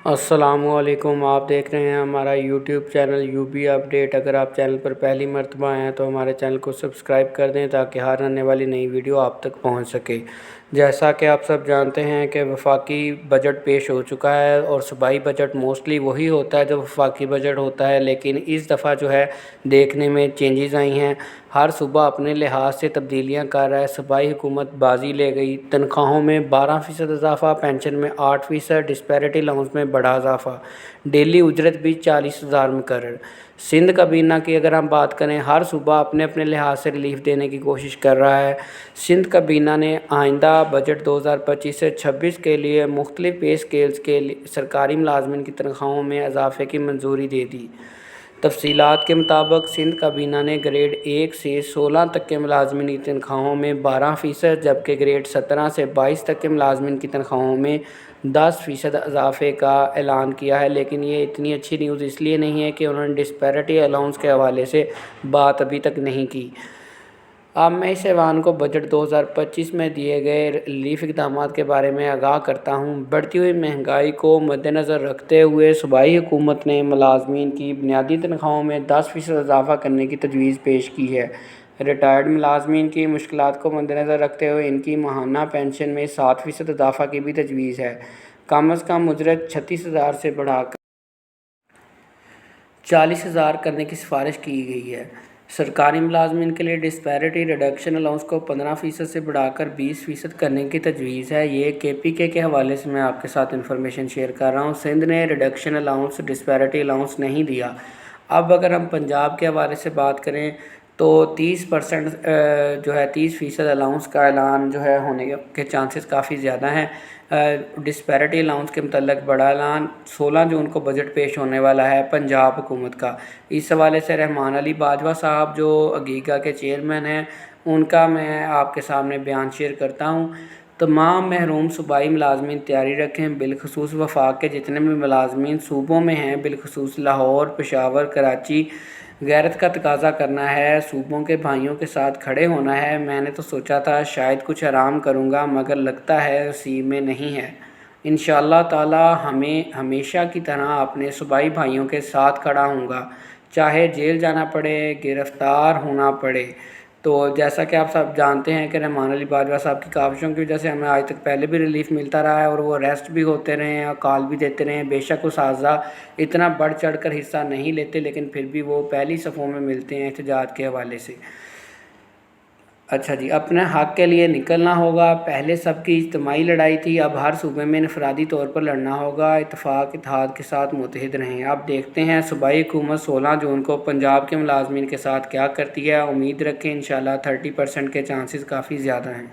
السلام علیکم، آپ دیکھ رہے ہیں ہمارا یوٹیوب چینل UB اپڈیٹ۔ اگر آپ چینل پر پہلی مرتبہ آئے ہیں تو ہمارے چینل کو سبسکرائب کر دیں تاکہ ہر آنے والی نئی ویڈیو آپ تک پہنچ سکے۔ جیسا کہ آپ سب جانتے ہیں کہ وفاقی بجٹ پیش ہو چکا ہے اور صوبائی بجٹ موسٹلی وہی ہوتا ہے جو وفاقی بجٹ ہوتا ہے، لیکن اس دفعہ جو ہے دیکھنے میں چینجز آئی ہیں۔ ہر صوبہ اپنے لحاظ سے تبدیلیاں کر رہا ہے۔ صوبائی حکومت بازی لے گئی، تنخواہوں میں 12% اضافہ، پینشن میں 8%، ڈسپیرٹی الاؤنس میں بڑا اضافہ، ڈیلی اجرت بھی 40,000 مقرر۔ سندھ کابینہ کی اگر ہم بات کریں، ہر صوبہ اپنے اپنے لحاظ سے ریلیف دینے کی کوشش کر رہا ہے۔ سندھ کابینہ نے آئندہ بجٹ 2025 سے 26 کے لیے مختلف پے اسکیلز کے سرکاری ملازمین کی تنخواہوں میں اضافے کی منظوری دے دی۔ تفصیلات کے مطابق سندھ کابینہ نے گریڈ 1 سے 16 تک کے ملازمین کی تنخواہوں میں 12%، جبکہ گریڈ 17 سے 22 تک کے ملازمین کی تنخواہوں میں 10% اضافے کا اعلان کیا ہے، لیکن یہ اتنی اچھی نیوز اس لیے نہیں ہے کہ انہوں نے ڈسپیرٹی الاؤنس کے حوالے سے بات ابھی تک نہیں کی۔ اب میں اس ایوان کو بجٹ 2025 میں دیے گئے ریلیف اقدامات کے بارے میں آگاہ کرتا ہوں۔ بڑھتی ہوئی مہنگائی کو مد نظر رکھتے ہوئے صوبائی حکومت نے ملازمین کی بنیادی تنخواہوں میں 10% اضافہ کرنے کی تجویز پیش کی ہے۔ ریٹائرڈ ملازمین کی مشکلات کو مد نظر رکھتے ہوئے ان کی ماہانہ پنشن میں 7% اضافہ کی بھی تجویز ہے۔ کم از کم اجرت 36,000 سے بڑھا کر 40,000 کرنے کی سفارش کی گئی ہے۔ سرکاری ملازمین کے لیے ڈسپیرٹی ریڈکشن الاؤنس کو 15% سے بڑھا کر 20% کرنے کی تجویز ہے۔ یہ KPK کے حوالے سے میں آپ کے ساتھ انفارمیشن شیئر کر رہا ہوں۔ سندھ نے ریڈکشن الاؤنس، ڈسپیرٹی الاؤنس نہیں دیا۔ اب اگر ہم پنجاب کے حوالے سے بات کریں تو 30% جو ہے 30% الاؤنس کا اعلان جو ہے ہونے کے چانسز کافی زیادہ ہیں۔ ڈسپیرٹی الاؤنس کے متعلق بڑا اعلان 16 جون کو بجٹ پیش ہونے والا ہے پنجاب حکومت کا۔ اس حوالے سے رحمان علی باجوہ صاحب جو اگیگا کے چیئرمین ہیں، ان کا میں آپ کے سامنے بیان شیئر کرتا ہوں۔ تمام محروم صوبائی ملازمین تیاری رکھیں، بالخصوص وفاق کے جتنے بھی ملازمین صوبوں میں ہیں، بالخصوص لاہور، پشاور، کراچی، غیرت کا تقاضا کرنا ہے، صوبوں کے بھائیوں کے ساتھ کھڑے ہونا ہے۔ میں نے تو سوچا تھا شاید کچھ آرام کروں گا، مگر لگتا ہے نصیب میں نہیں ہے۔ انشاءاللہ تعالی ہمیں ہمیشہ کی طرح اپنے صوبائی بھائیوں کے ساتھ کھڑا ہوں گا، چاہے جیل جانا پڑے، گرفتار ہونا پڑے۔ تو جیسا کہ آپ سب جانتے ہیں کہ رحمان علی باجوہ صاحب کی کاوشوں کی وجہ سے ہمیں آج تک پہلے بھی ریلیف ملتا رہا ہے اور وہ اریسٹ بھی ہوتے رہے ہیں اور کال بھی دیتے رہے ہیں۔ بے شک اس اساتذہ اتنا بڑھ چڑھ کر حصہ نہیں لیتے، لیکن پھر بھی وہ پہلی صفوں میں ملتے ہیں احتجاج کے حوالے سے۔ اچھا جی، اپنے حق کے لیے نکلنا ہوگا۔ پہلے سب کی اجتماعی لڑائی تھی، اب ہر صوبے میں انفرادی طور پر لڑنا ہوگا۔ اتفاق اتحاد کے ساتھ متحد رہیں۔ اب دیکھتے ہیں صوبائی حکومت 16 جون کو پنجاب کے ملازمین کے ساتھ کیا کرتی ہے۔ امید رکھیں انشاءاللہ 30% کے چانسز کافی زیادہ ہیں۔